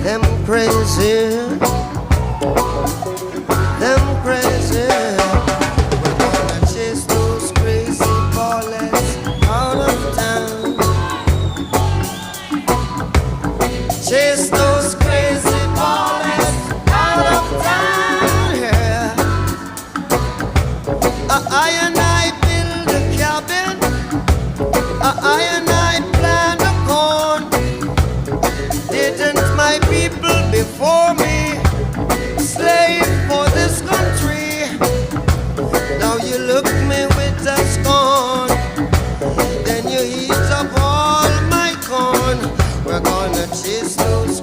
them crazy, them crazy. We're gonna chase those crazy ballets out of town. Chase those crazy ballets out of town. Yeah. I and I build a cabin. I and I plant a corn. Didn't my people before me slave for this country? Now you look me with a scorn, then you eat up all my corn. We're gonna chase those